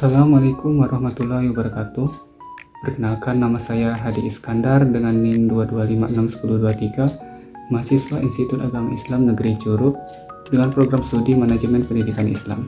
Assalamualaikum warahmatullahi wabarakatuh. Perkenalkan, nama saya Hadi Iskandar dengan NIM 2256123, mahasiswa Institut Agama Islam Negeri Curup dengan program studi Manajemen Pendidikan Islam.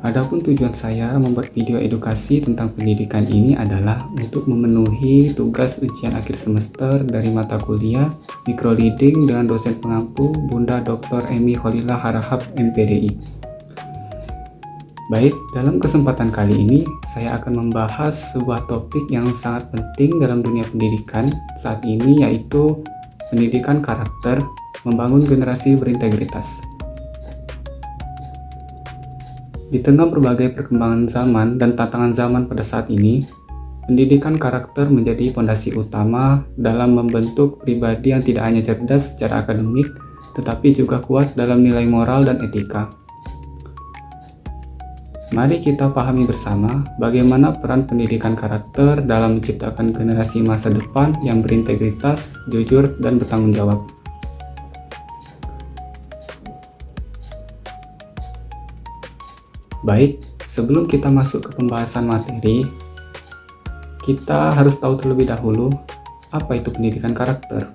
Adapun tujuan saya membuat video edukasi tentang pendidikan ini adalah untuk memenuhi tugas ujian akhir semester dari mata kuliah Microleading dengan dosen pengampu Bunda Dr. Emy Khalila Harahap MPDI. Baik, dalam kesempatan kali ini saya akan membahas sebuah topik yang sangat penting dalam dunia pendidikan saat ini, yaitu pendidikan karakter, membangun generasi berintegritas. Di tengah berbagai perkembangan zaman dan tantangan zaman pada saat ini, pendidikan karakter menjadi fondasi utama dalam membentuk pribadi yang tidak hanya cerdas secara akademik, tetapi juga kuat dalam nilai moral dan etika. Mari kita pahami bersama bagaimana peran pendidikan karakter dalam menciptakan generasi masa depan yang berintegritas, jujur, dan bertanggung jawab. Baik, sebelum kita masuk ke pembahasan materi, kita harus tahu terlebih dahulu apa itu pendidikan karakter.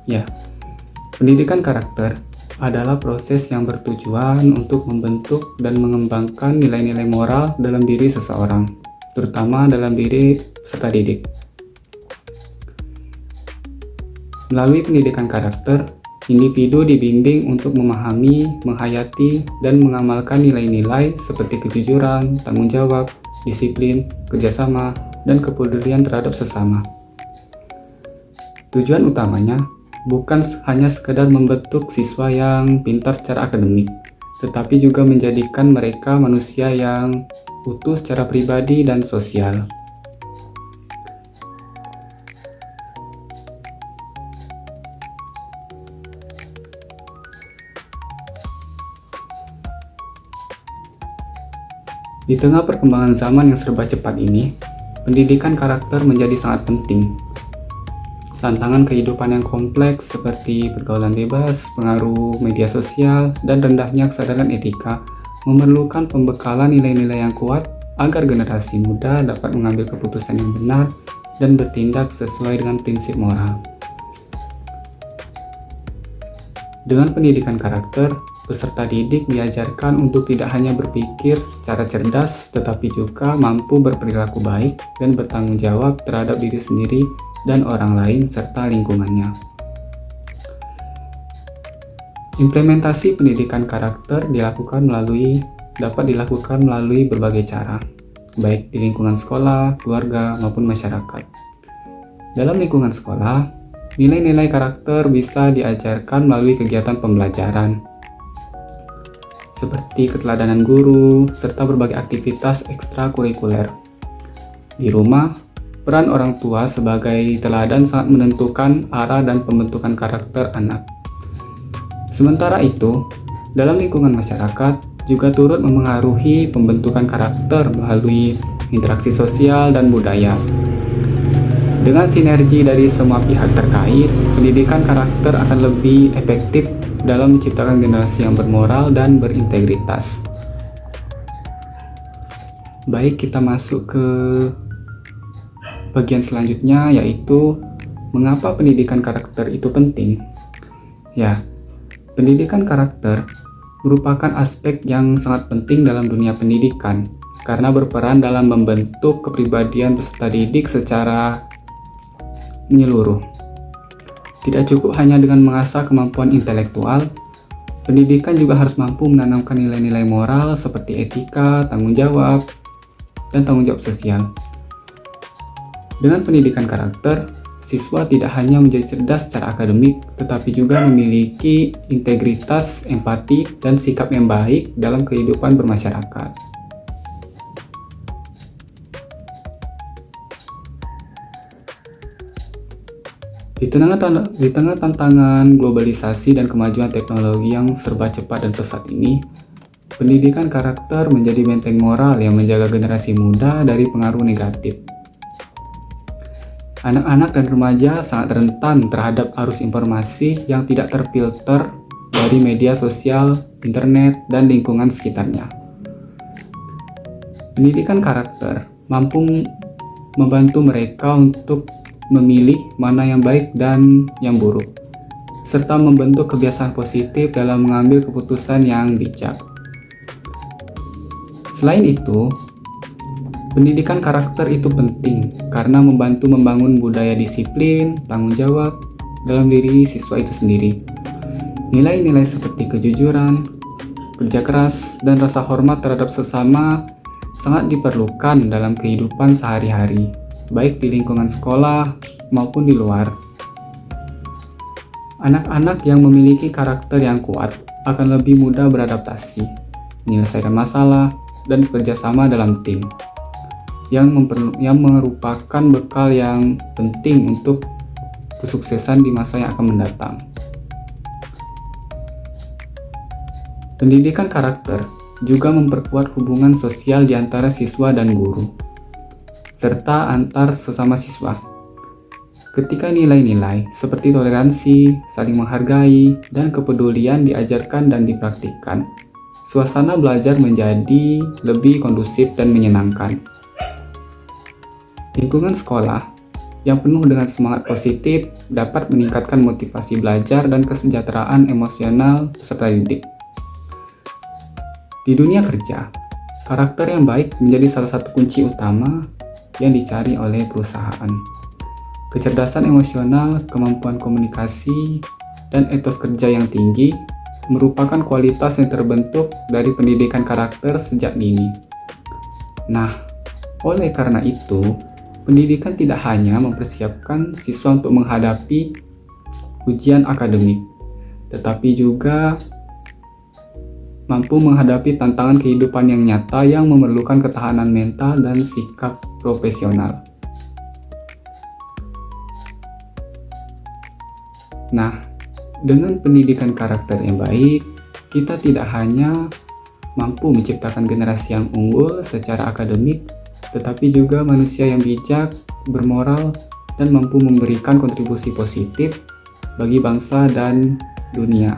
Ya, pendidikan karakter adalah proses yang bertujuan untuk membentuk dan mengembangkan nilai-nilai moral dalam diri seseorang, terutama dalam diri peserta didik. Melalui pendidikan karakter, individu dibimbing untuk memahami, menghayati, dan mengamalkan nilai-nilai seperti kejujuran, tanggung jawab, disiplin, kerjasama, dan kepedulian terhadap sesama. Tujuan utamanya bukan hanya sekedar membentuk siswa yang pintar secara akademik, tetapi juga menjadikan mereka manusia yang utuh secara pribadi dan sosial. Di tengah perkembangan zaman yang serba cepat ini, pendidikan karakter menjadi sangat penting. Tantangan kehidupan yang kompleks seperti pergaulan bebas, pengaruh media sosial, dan rendahnya kesadaran etika memerlukan pembekalan nilai-nilai yang kuat agar generasi muda dapat mengambil keputusan yang benar dan bertindak sesuai dengan prinsip moral. Dengan pendidikan karakter, peserta didik diajarkan untuk tidak hanya berpikir secara cerdas, tetapi juga mampu berperilaku baik dan bertanggung jawab terhadap diri sendiri dan orang lain serta lingkungannya. Implementasi pendidikan karakter dapat dilakukan melalui berbagai cara, baik di lingkungan sekolah, keluarga, maupun masyarakat. Dalam lingkungan sekolah, nilai-nilai karakter bisa diajarkan melalui kegiatan pembelajaran, seperti keteladanan guru, serta berbagai aktivitas ekstrakurikuler. Di rumah, peran orang tua sebagai teladan sangat menentukan arah dan pembentukan karakter anak. Sementara itu, dalam lingkungan masyarakat juga turut memengaruhi pembentukan karakter melalui interaksi sosial dan budaya. Dengan sinergi dari semua pihak terkait, pendidikan karakter akan lebih efektif dalam menciptakan generasi yang bermoral dan berintegritas. Baik, kita masuk ke bagian selanjutnya, yaitu mengapa pendidikan karakter itu penting. Ya, pendidikan karakter merupakan aspek yang sangat penting dalam dunia pendidikan karena berperan dalam membentuk kepribadian peserta didik secara menyeluruh. Tidak cukup hanya dengan mengasah kemampuan intelektual, pendidikan juga harus mampu menanamkan nilai-nilai moral seperti etika, tanggung jawab, dan tanggung jawab sosial. Dengan pendidikan karakter, siswa tidak hanya menjadi cerdas secara akademik, tetapi juga memiliki integritas, empati, dan sikap yang baik dalam kehidupan bermasyarakat. Di tengah tantangan globalisasi dan kemajuan teknologi yang serba cepat dan pesat ini, pendidikan karakter menjadi benteng moral yang menjaga generasi muda dari pengaruh negatif. Anak-anak dan remaja sangat rentan terhadap arus informasi yang tidak terfilter dari media sosial, internet, dan lingkungan sekitarnya. Pendidikan karakter mampu membantu mereka untuk memilih mana yang baik dan yang buruk, serta membentuk kebiasaan positif dalam mengambil keputusan yang bijak. Selain itu, pendidikan karakter itu penting karena membantu membangun budaya disiplin, tanggung jawab dalam diri siswa itu sendiri. Nilai-nilai seperti kejujuran, kerja keras, dan rasa hormat terhadap sesama sangat diperlukan dalam kehidupan sehari-hari, baik di lingkungan sekolah maupun di luar. Anak-anak yang memiliki karakter yang kuat akan lebih mudah beradaptasi, menyelesaikan masalah, dan bekerja sama dalam tim, yang merupakan bekal yang penting untuk kesuksesan di masa yang akan mendatang. Pendidikan karakter juga memperkuat hubungan sosial di antara siswa dan guru, serta antar sesama siswa. Ketika nilai-nilai seperti toleransi, saling menghargai, dan kepedulian diajarkan dan dipraktikkan, suasana belajar menjadi lebih kondusif dan menyenangkan. Lingkungan sekolah yang penuh dengan semangat positif dapat meningkatkan motivasi belajar dan kesejahteraan emosional peserta didik. Di dunia kerja, karakter yang baik menjadi salah satu kunci utama yang dicari oleh perusahaan. Kecerdasan emosional, kemampuan komunikasi, dan etos kerja yang tinggi merupakan kualitas yang terbentuk dari pendidikan karakter sejak dini. Nah, oleh karena itu, pendidikan tidak hanya mempersiapkan siswa untuk menghadapi ujian akademik, tetapi juga mampu menghadapi tantangan kehidupan yang nyata yang memerlukan ketahanan mental dan sikap profesional. Nah, dengan pendidikan karakter yang baik, kita tidak hanya mampu menciptakan generasi yang unggul secara akademik, tetapi juga manusia yang bijak, bermoral, dan mampu memberikan kontribusi positif bagi bangsa dan dunia.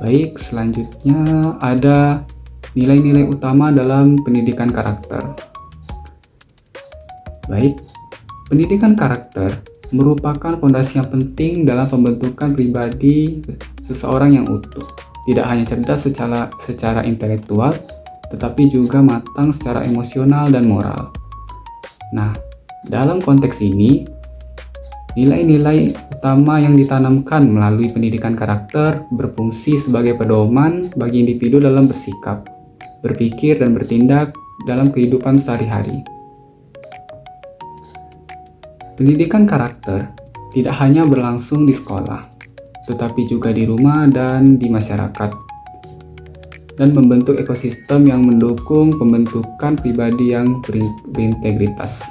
Baik, selanjutnya ada nilai-nilai utama dalam pendidikan karakter. Baik, pendidikan karakter merupakan fondasi yang penting dalam pembentukan pribadi seseorang yang utuh. Tidak hanya cerdas secara intelektual, tetapi juga matang secara emosional dan moral. Nah, dalam konteks ini, nilai-nilai utama yang ditanamkan melalui pendidikan karakter berfungsi sebagai pedoman bagi individu dalam bersikap, berpikir, dan bertindak dalam kehidupan sehari-hari. Pendidikan karakter tidak hanya berlangsung di sekolah, tetapi juga di rumah dan di masyarakat, dan membentuk ekosistem yang mendukung pembentukan pribadi yang berintegritas.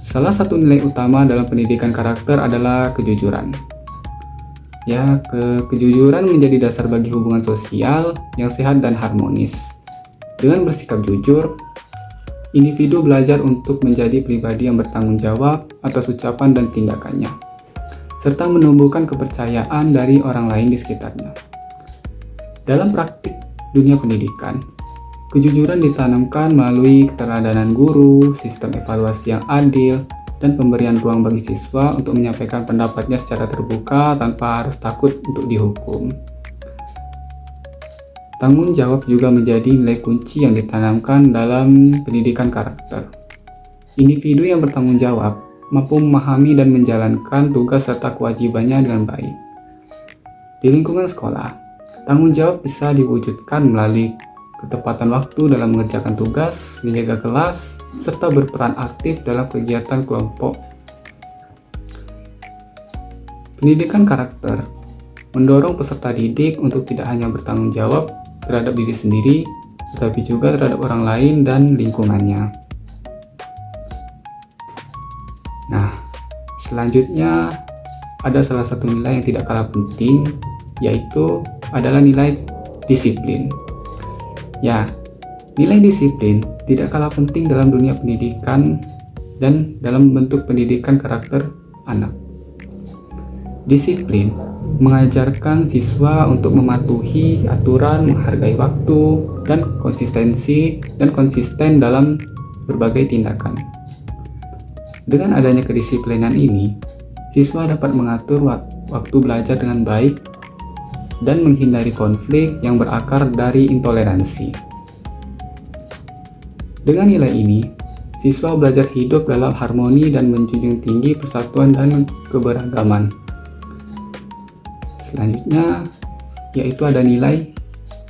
Salah satu nilai utama dalam pendidikan karakter adalah kejujuran. Kejujuran menjadi dasar bagi hubungan sosial yang sehat dan harmonis. Dengan bersikap jujur, individu belajar untuk menjadi pribadi yang bertanggung jawab atas ucapan dan tindakannya, serta menumbuhkan kepercayaan dari orang lain di sekitarnya. Dalam praktik dunia pendidikan, kejujuran ditanamkan melalui keteladanan guru, sistem evaluasi yang adil, dan pemberian ruang bagi siswa untuk menyampaikan pendapatnya secara terbuka tanpa harus takut untuk dihukum. Tanggung jawab juga menjadi nilai kunci yang ditanamkan dalam pendidikan karakter. Individu yang bertanggung jawab mampu memahami dan menjalankan tugas serta kewajibannya dengan baik. Di lingkungan sekolah, tanggung jawab bisa diwujudkan melalui ketepatan waktu dalam mengerjakan tugas, menjaga kelas, serta berperan aktif dalam kegiatan kelompok. Pendidikan karakter mendorong peserta didik untuk tidak hanya bertanggung jawab terhadap diri sendiri, tetapi juga terhadap orang lain dan lingkungannya. Nah, selanjutnya ada salah satu nilai yang tidak kalah penting, yaitu adalah nilai disiplin. Nilai disiplin tidak kalah penting dalam dunia pendidikan dan dalam bentuk pendidikan karakter anak. Disiplin mengajarkan siswa untuk mematuhi aturan, menghargai waktu, dan konsisten dalam berbagai tindakan. Dengan adanya kedisiplinan ini, siswa dapat mengatur waktu belajar dengan baik dan menghindari konflik yang berakar dari intoleransi. Dengan nilai ini, siswa belajar hidup dalam harmoni dan menjunjung tinggi persatuan dan keberagaman. Selanjutnya, yaitu ada nilai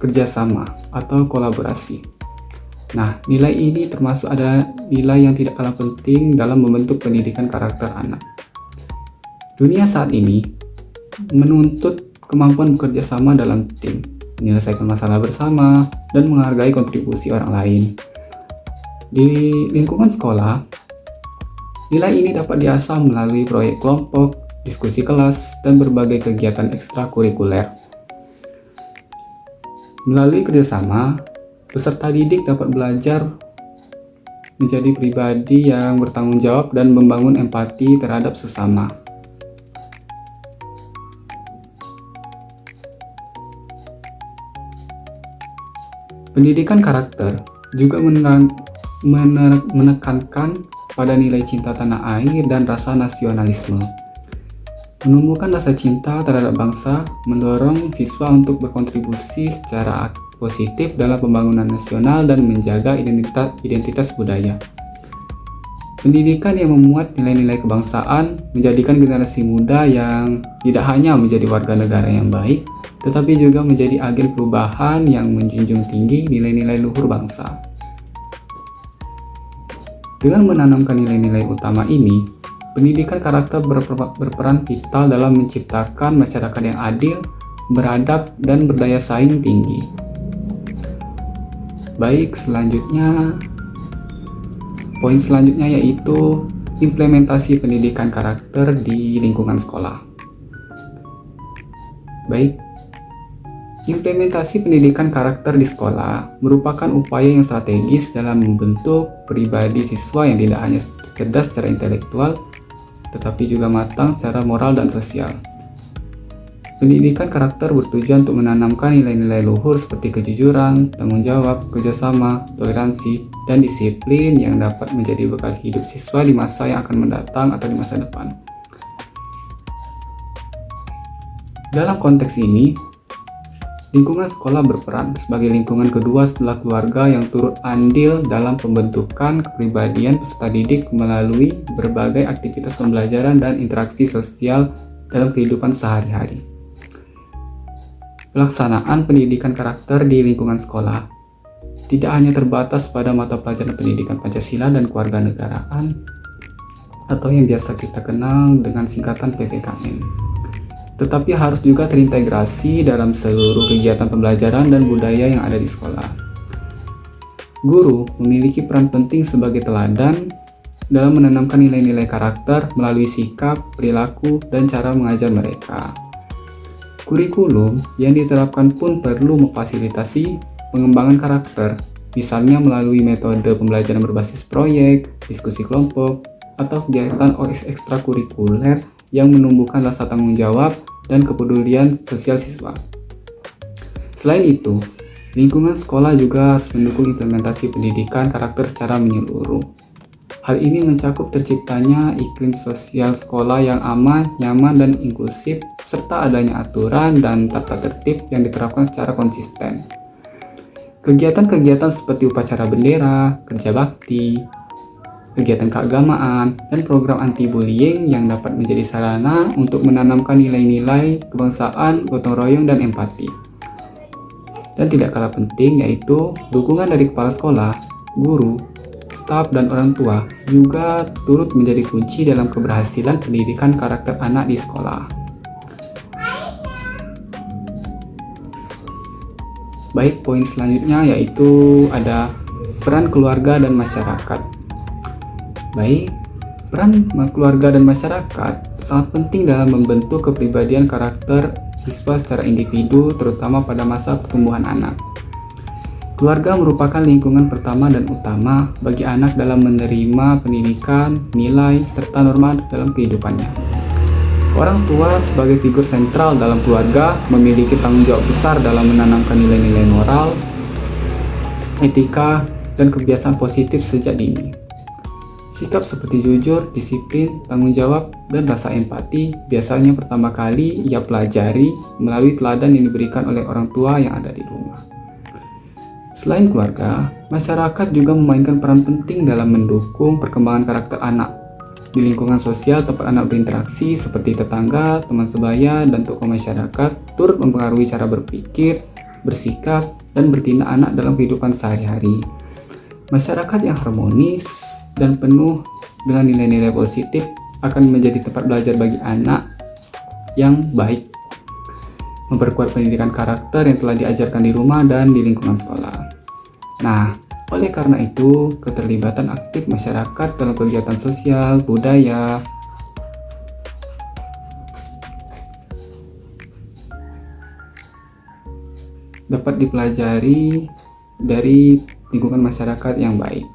kerjasama atau kolaborasi. Nah, nilai ini termasuk ada nilai yang tidak kalah penting dalam membentuk pendidikan karakter anak. Dunia saat ini menuntut kemampuan bekerja sama dalam tim, menyelesaikan masalah bersama, dan menghargai kontribusi orang lain. Di lingkungan sekolah, nilai ini dapat diasah melalui proyek kelompok, diskusi kelas, dan berbagai kegiatan ekstrakurikuler. Melalui kerjasama, peserta didik dapat belajar menjadi pribadi yang bertanggung jawab dan membangun empati terhadap sesama. Pendidikan karakter juga menekankan pada nilai cinta tanah air dan rasa nasionalisme. Menumbuhkan rasa cinta terhadap bangsa, mendorong siswa untuk berkontribusi secara positif dalam pembangunan nasional dan menjaga identitas budaya. Pendidikan yang memuat nilai-nilai kebangsaan menjadikan generasi muda yang tidak hanya menjadi warga negara yang baik, tetapi juga menjadi agen perubahan yang menjunjung tinggi nilai-nilai luhur bangsa. Dengan menanamkan nilai-nilai utama ini, pendidikan karakter berperan vital dalam menciptakan masyarakat yang adil, beradab, dan berdaya saing tinggi. Baik, poin selanjutnya yaitu implementasi pendidikan karakter di lingkungan sekolah. Baik, implementasi pendidikan karakter di sekolah merupakan upaya yang strategis dalam membentuk pribadi siswa yang tidak hanya cerdas secara intelektual, tetapi juga matang secara moral dan sosial. Pendidikan karakter bertujuan untuk menanamkan nilai-nilai luhur seperti kejujuran, tanggung jawab, kerjasama, toleransi, dan disiplin yang dapat menjadi bekal hidup siswa di masa yang akan mendatang atau di masa depan. Dalam konteks ini, lingkungan sekolah berperan sebagai lingkungan kedua setelah keluarga yang turut andil dalam pembentukan kepribadian peserta didik melalui berbagai aktivitas pembelajaran dan interaksi sosial dalam kehidupan sehari-hari. Pelaksanaan pendidikan karakter di lingkungan sekolah tidak hanya terbatas pada mata pelajaran pendidikan Pancasila dan kewarganegaraan atau yang biasa kita kenal dengan singkatan PPKN, tetapi harus juga terintegrasi dalam seluruh kegiatan pembelajaran dan budaya yang ada di sekolah. Guru memiliki peran penting sebagai teladan dalam menanamkan nilai-nilai karakter melalui sikap, perilaku, dan cara mengajar mereka. Kurikulum yang diterapkan pun perlu memfasilitasi pengembangan karakter, misalnya melalui metode pembelajaran berbasis proyek, diskusi kelompok, atau kegiatan ekstrakurikuler yang menumbuhkan rasa tanggung jawab dan kepedulian sosial siswa. Selain itu, lingkungan sekolah juga harus mendukung implementasi pendidikan karakter secara menyeluruh. Hal ini mencakup terciptanya iklim sosial sekolah yang aman, nyaman, dan inklusif, serta adanya aturan dan tata tertib yang diterapkan secara konsisten. Kegiatan-kegiatan seperti upacara bendera, kerja bakti, kegiatan keagamaan, dan program anti-bullying yang dapat menjadi sarana untuk menanamkan nilai-nilai kebangsaan, gotong royong, dan empati. Dan tidak kalah penting yaitu dukungan dari kepala sekolah, guru, staf, dan orang tua juga turut menjadi kunci dalam keberhasilan pendidikan karakter anak di sekolah. Baik, poin selanjutnya yaitu ada peran keluarga dan masyarakat. Baik, peran keluarga dan masyarakat sangat penting dalam membentuk kepribadian karakter siswa secara individu, terutama pada masa pertumbuhan anak. Keluarga merupakan lingkungan pertama dan utama bagi anak dalam menerima pendidikan, nilai, serta norma dalam kehidupannya. Orang tua sebagai figur sentral dalam keluarga memiliki tanggung jawab besar dalam menanamkan nilai-nilai moral, etika, dan kebiasaan positif sejak dini. Sikap seperti jujur, disiplin, tanggung jawab, dan rasa empati biasanya pertama kali ia pelajari melalui teladan yang diberikan oleh orang tua yang ada di rumah. Selain keluarga, masyarakat juga memainkan peran penting dalam mendukung perkembangan karakter anak. Di lingkungan sosial tempat anak berinteraksi seperti tetangga, teman sebaya, dan tokoh masyarakat turut mempengaruhi cara berpikir, bersikap, dan bertindak anak dalam kehidupan sehari-hari. Masyarakat yang harmonis dan penuh dengan nilai-nilai positif akan menjadi tempat belajar bagi anak yang baik, memperkuat pendidikan karakter yang telah diajarkan di rumah dan di lingkungan sekolah. Nah, oleh karena itu, keterlibatan aktif masyarakat dalam kegiatan sosial, budaya, dapat dipelajari dari lingkungan masyarakat yang baik.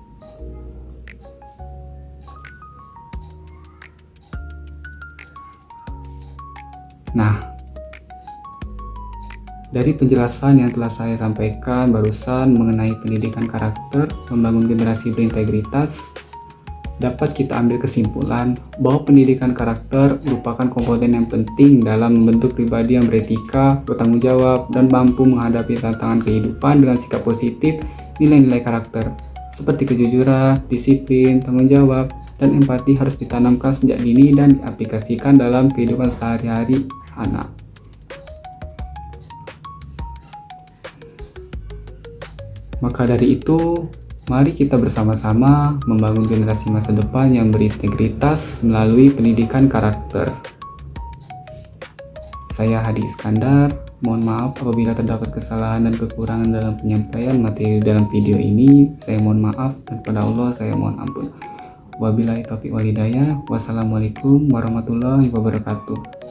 Nah, dari penjelasan yang telah saya sampaikan barusan mengenai pendidikan karakter, membangun generasi berintegritas, dapat kita ambil kesimpulan bahwa pendidikan karakter merupakan komponen yang penting dalam membentuk pribadi yang beretika, bertanggung jawab, dan mampu menghadapi tantangan kehidupan dengan sikap positif. Nilai-nilai karakter seperti kejujuran, disiplin, tanggung jawab, dan empati harus ditanamkan sejak dini dan diaplikasikan dalam kehidupan sehari-hari anak. Maka dari itu, mari kita bersama-sama membangun generasi masa depan yang berintegritas melalui pendidikan karakter. Saya Hadi Iskandar, mohon maaf apabila terdapat kesalahan dan kekurangan dalam penyampaian materi dalam video ini. Saya mohon maaf dan kepada Allah saya mohon ampun. Wabillahi taufiq wal hidayah. Wassalamualaikum warahmatullahi wabarakatuh.